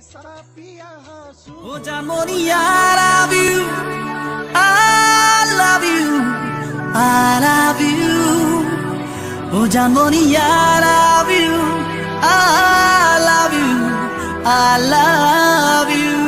Oh Jamoni, I love you, I love you, I love you. Oh Jamoni, I love you, I love you, I love you.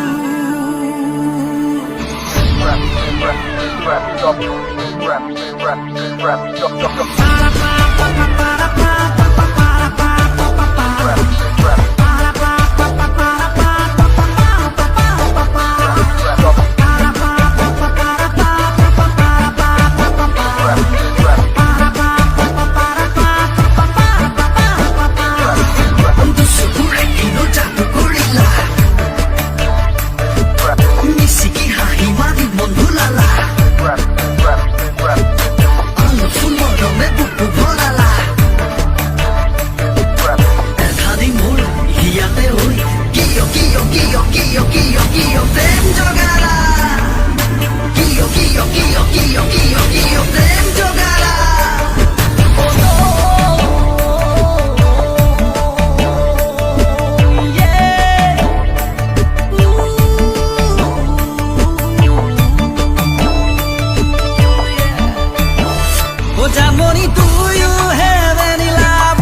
Jamoni, do you have any love?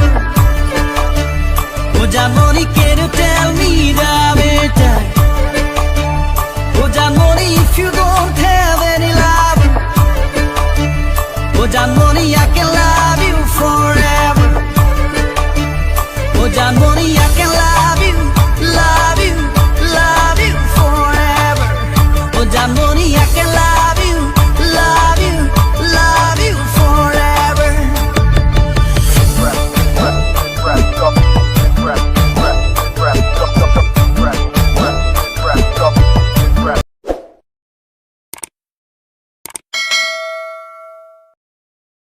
Oh Jamoni, can you tell me the matter? Oh Jamoni, if you don't have any love, oh Jamoni, I can love you forever.